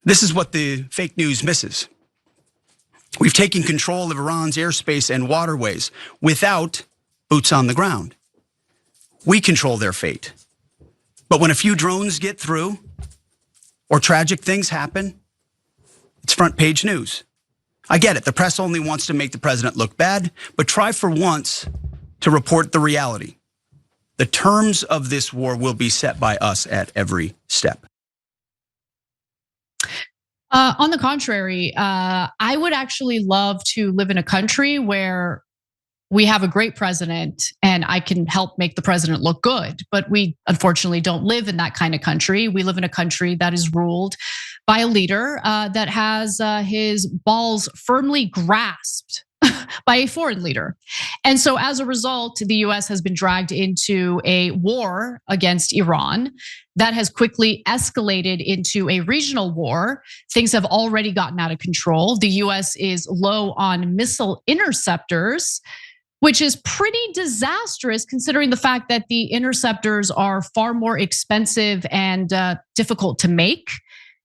This is what the fake news misses. We've taken control of Iran's airspace and waterways without boots on the ground. We control their fate. But when a few drones get through or tragic things happen, it's front page news. I get it. The press only wants to make the president look bad, but try for once to report the reality. The terms of this war will be set by us at every step. On the contrary, I would actually love to live in a country where we have a great president and I can help make the president look good. But we unfortunately don't live in that kind of country. We live in a country that is ruled by a leader that has his balls firmly grasped by a foreign leader. And so as a result, the US has been dragged into a war against Iran that has quickly escalated into a regional war. Things have already gotten out of control. The US is low on missile interceptors, which is pretty disastrous considering the fact that the interceptors are far more expensive and difficult to make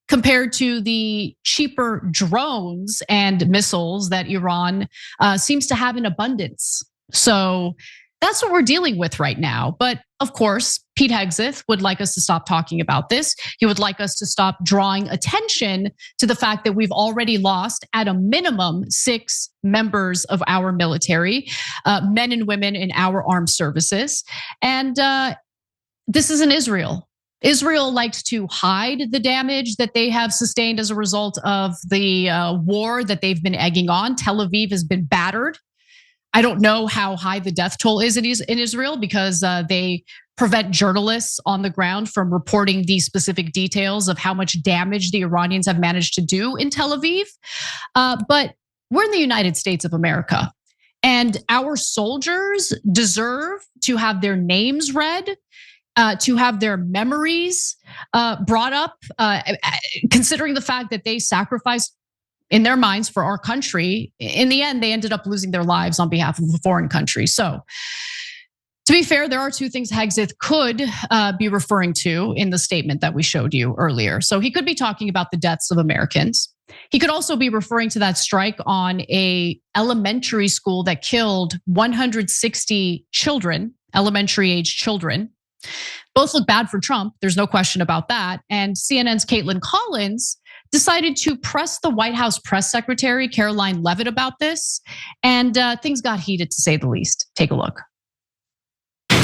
compared to the cheaper drones and missiles that Iran seems to have in abundance. So that's what we're dealing with right now. But of course, Pete Hegseth would like us to stop talking about this. He would like us to stop drawing attention to the fact that we've already lost at a minimum 6 members of our military, men and women in our armed services. And this is in Israel. Israel likes to hide the damage that they have sustained as a result of the war that they've been egging on. Tel Aviv has been battered. I don't know how high the death toll is in Israel because they prevent journalists on the ground from reporting the specific details of how much damage the Iranians have managed to do in Tel Aviv. But we're in the United States of America, and our soldiers deserve to have their names read, to have their memories brought up, considering the fact that they sacrificed in their minds for our country. In the end, they ended up losing their lives on behalf of a foreign country. So to be fair, there are 2 things Hegseth could be referring to in the statement that we showed you earlier. So he could be talking about the deaths of Americans. He could also be referring to that strike on a elementary school that killed 160 children, elementary age children. Both look bad for Trump, there's no question about that. And CNN's Caitlin Collins decided to press the White House press secretary, Caroline Leavitt, about this. And things got heated, to say the least. Take a look.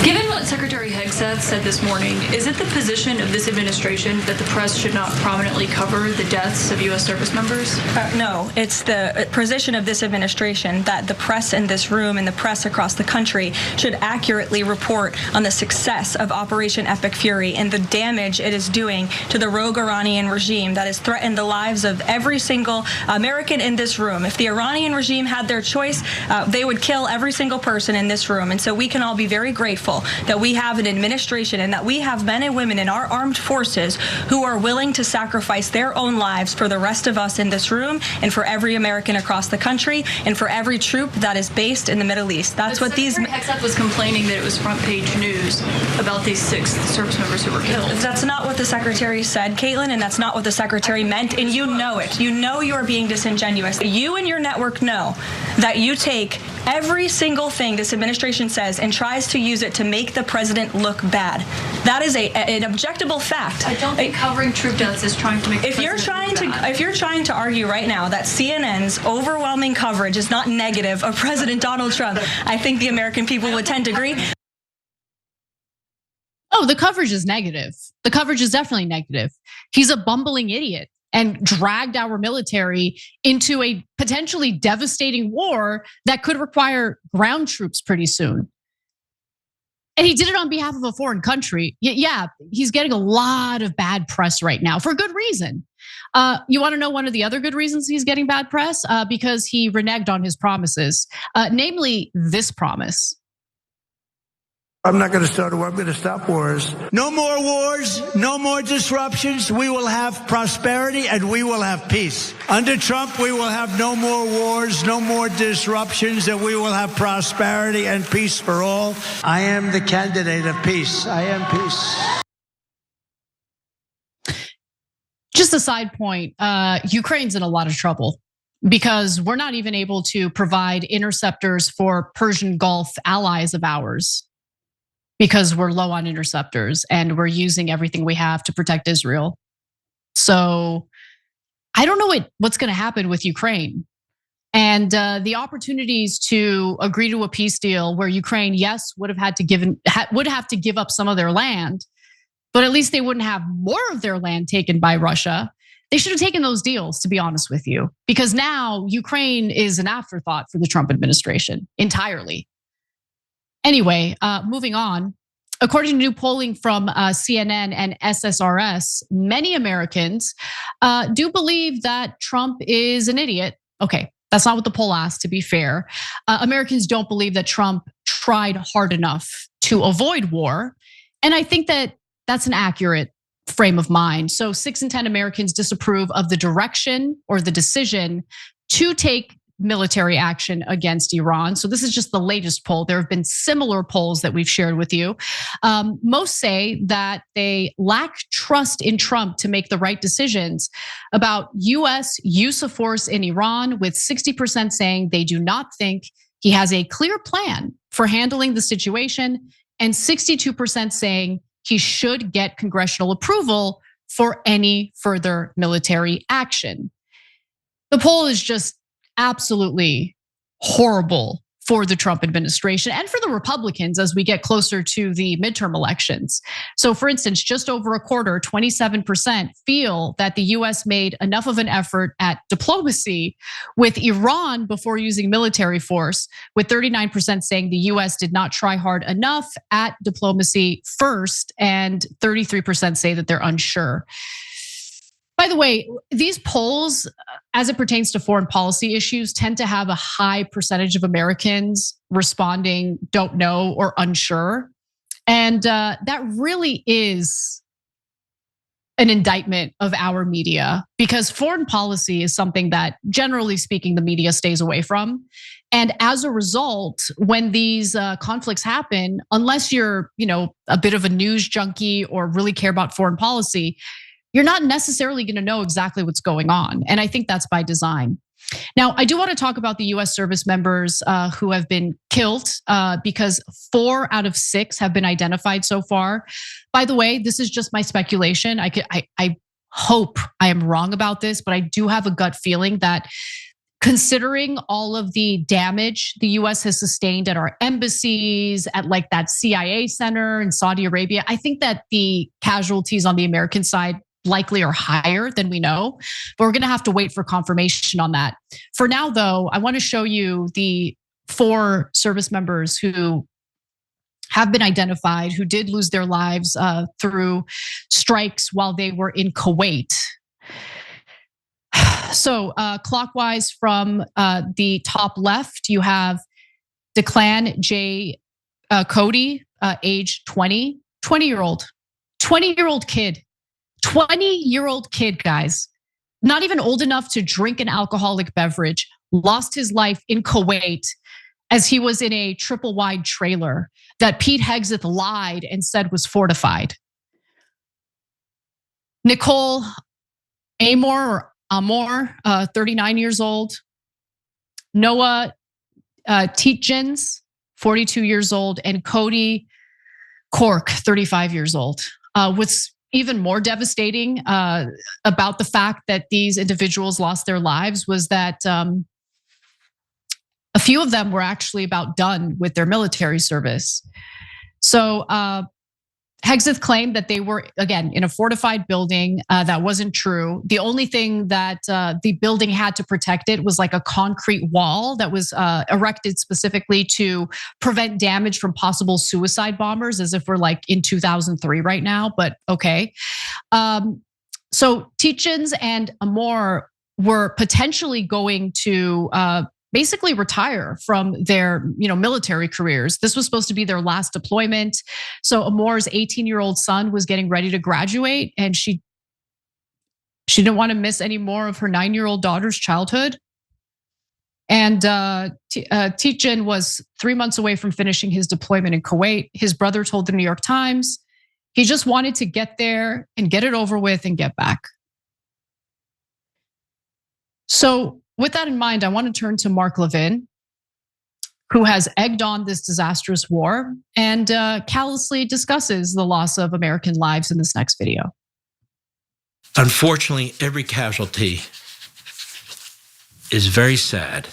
Given what Secretary Hegseth said this morning, is it the position of this administration that the press should not prominently cover the deaths of US service members? No, it's the position of this administration that the press in this room and the press across the country should accurately report on the success of Operation Epic Fury and the damage it is doing to the rogue Iranian regime that has threatened the lives of every single American in this room. If the Iranian regime had their choice, they would kill every single person in this room. And so we can all be very grateful that we have an administration and that we have men and women in our armed forces who are willing to sacrifice their own lives for the rest of us in this room and for every American across the country and for every troop that is based in the Middle East. That's what these. Secretary Hegseth was complaining that it was front page news about these 6 service members who were killed. That's not what the secretary said, Caitlin, and that's not what the secretary meant, and you know it. You know you are being disingenuous. You and your network know that you take every single thing this administration says and tries to use it to make the president look bad. That is an objectable fact. I don't think covering troop deaths is trying to make the president look bad. If you're trying to argue right now that CNN's overwhelming coverage is not negative of President Donald Trump, I think the American people would tend to agree. Oh, the coverage is negative. The coverage is definitely negative. He's a bumbling idiot and dragged our military into a potentially devastating war that could require ground troops pretty soon. And he did it on behalf of a foreign country. Yeah, he's getting a lot of bad press right now for good reason. You want to know one of the other good reasons he's getting bad press? Because he reneged on his promises, namely this promise. I'm not going to start a war. I'm going to stop wars. No more wars, no more disruptions. We will have prosperity and we will have peace. Under Trump, we will have no more wars, no more disruptions, and we will have prosperity and peace for all. I am the candidate of peace. I am peace. Just a side point, Ukraine's in a lot of trouble because we're not even able to provide interceptors for Persian Gulf allies of ours because we're low on interceptors and we're using everything we have to protect Israel. So I don't know what's going to happen with Ukraine. And the opportunities to agree to a peace deal where Ukraine, yes, would have to give up some of their land, but at least they wouldn't have more of their land taken by Russia. They should have taken those deals, to be honest with you, because now Ukraine is an afterthought for the Trump administration entirely. Anyway, moving on. According to new polling from CNN and SSRS, many Americans do believe that Trump is an idiot. Okay, that's not what the poll asked, to be fair. Americans don't believe that Trump tried hard enough to avoid war. And I think that that's an accurate frame of mind. So 6 in 10 Americans disapprove of the direction or the decision to take military action against Iran. So this is just the latest poll. There have been similar polls that we've shared with you. Most say that they lack trust in Trump to make the right decisions about US use of force in Iran, with 60% saying they do not think he has a clear plan for handling the situation, and 62% saying he should get congressional approval for any further military action. The poll is just absolutely horrible for the Trump administration and for the Republicans as we get closer to the midterm elections. So for instance, just over a quarter, 27% feel that the US made enough of an effort at diplomacy with Iran before using military force, with 39% saying the US did not try hard enough at diplomacy first, and 33% say that they're unsure. By the way, these polls, as it pertains to foreign policy issues, tend to have a high percentage of Americans responding don't know or unsure. And that really is an indictment of our media, because foreign policy is something that, generally speaking, the media stays away from. And as a result, when these conflicts happen, unless you're, a bit of a news junkie or really care about foreign policy, you're not necessarily going to know exactly what's going on. And I think that's by design. Now, I do want to talk about the US service members who have been killed, because 4 out of 6 have been identified so far. By the way, this is just my speculation. I hope I am wrong about this, but I do have a gut feeling that, considering all of the damage the US has sustained at our embassies, at like that CIA center in Saudi Arabia, I think that the casualties on the American side likely are higher than we know, but we're gonna have to wait for confirmation on that. For now, though, I wanna show you the 4 service members who have been identified, who did lose their lives through strikes while they were in Kuwait. So clockwise from the top left, you have Declan J. Cody, age 20, 20-year-old kid. 20-year-old kid, guys, not even old enough to drink an alcoholic beverage, lost his life in Kuwait as he was in a triple wide trailer that Pete Hegseth lied and said was fortified. Nicole Amor, 39 years old. Noah Tietjens, 42 years old, and Cody Cork, 35 years old. What's even more devastating about the fact that these individuals lost their lives was that a few of them were actually about done with their military service. So Hegseth claimed that they were, again, in a fortified building. That wasn't true. The only thing that the building had to protect it was like a concrete wall that was erected specifically to prevent damage from possible suicide bombers, as if we're like in 2003 right now, but okay. So Tietjens and Amor were potentially going to basically retire from their military careers. This was supposed to be their last deployment. So Amor's 18-year-old son was getting ready to graduate, and she didn't want to miss any more of her 9-year-old daughter's childhood. And Tietjen was 3 months away from finishing his deployment in Kuwait. His brother told the New York Times he just wanted to get there and get it over with and get back. So with that in mind, I want to turn to Mark Levin, who has egged on this disastrous war and callously discusses the loss of American lives in this next video. Unfortunately, every casualty is very sad,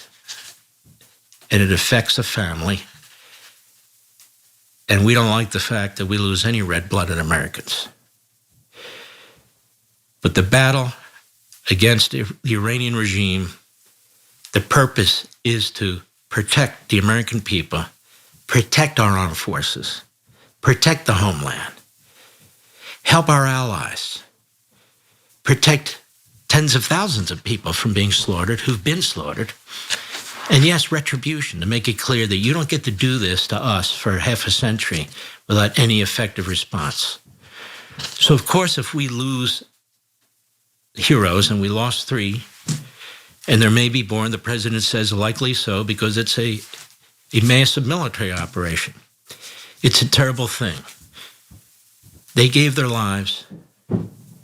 and it affects a family. And we don't like the fact that we lose any red-blooded Americans. But the battle against the Iranian regime, the purpose is to protect the American people, protect our armed forces, protect the homeland, help our allies, protect tens of thousands of people from being slaughtered, who've been slaughtered. And yes, retribution, to make it clear that you don't get to do this to us for half a century without any effective response. So of course, if we lose heroes, and we lost 3, and there may be born, the president says likely so, because it's a massive military operation. It's a terrible thing. They gave their lives.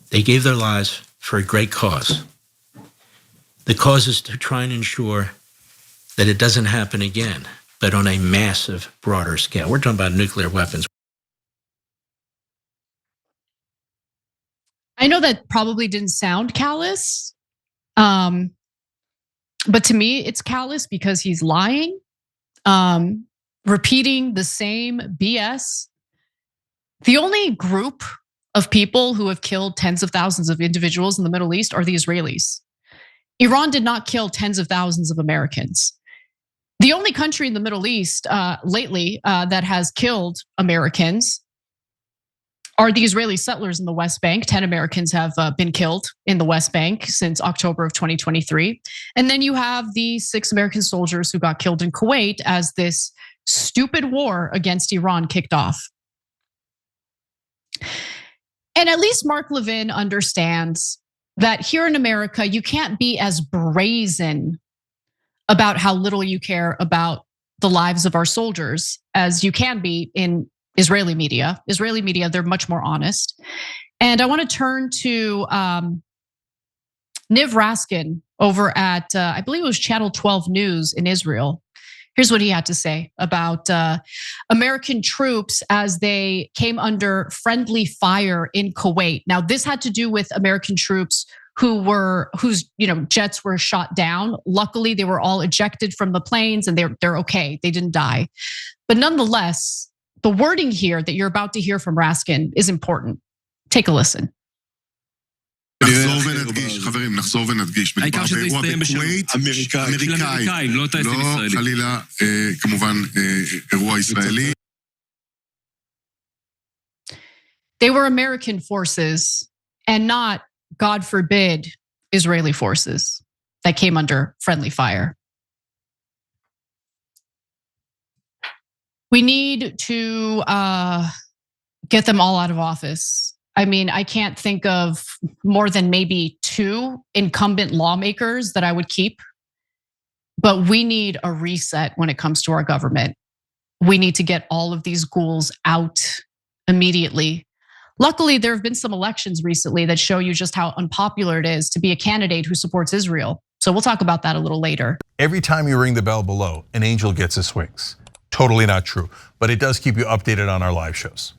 They gave their lives for a great cause. The cause is to try and ensure that it doesn't happen again, but on a massive, broader scale. We're talking about nuclear weapons. I know that probably didn't sound callous, but to me, it's callous because he's lying, repeating the same BS. The only group of people who have killed tens of thousands of individuals in the Middle East are the Israelis. Iran did not kill tens of thousands of Americans. The only country in the Middle East lately that has killed Americans are the Israeli settlers in the West Bank. 10 Americans have been killed in the West Bank since October of 2023. And then you have the 6 American soldiers who got killed in Kuwait as this stupid war against Iran kicked off. And at least Mark Levin understands that here in America, you can't be as brazen about how little you care about the lives of our soldiers as you can be in Israeli media. Israeli media, they're much more honest. And I want to turn to Niv Raskin over at, I believe it was Channel 12 News in Israel. Here's what he had to say about American troops as they came under friendly fire in Kuwait. Now, this had to do with American troops whose jets were shot down. Luckily, they were all ejected from the planes and they're okay. They didn't die. But nonetheless, the wording here that you're about to hear from Raskin is important. Take a listen. נחזור ונדגיש, מדובר באירוע בכווית אמריקאי, לא חלילה כמובן אירוע ישראלי. They were American forces and not, God forbid, Israeli forces that came under friendly fire. We need to get them all out of office. I mean, I can't think of more than maybe 2 incumbent lawmakers that I would keep, but we need a reset when it comes to our government. We need to get all of these ghouls out immediately. Luckily, there have been some elections recently that show you just how unpopular it is to be a candidate who supports Israel. So we'll talk about that a little later. Every time you ring the bell below, an angel gets his wings. Totally not true, but it does keep you updated on our live shows.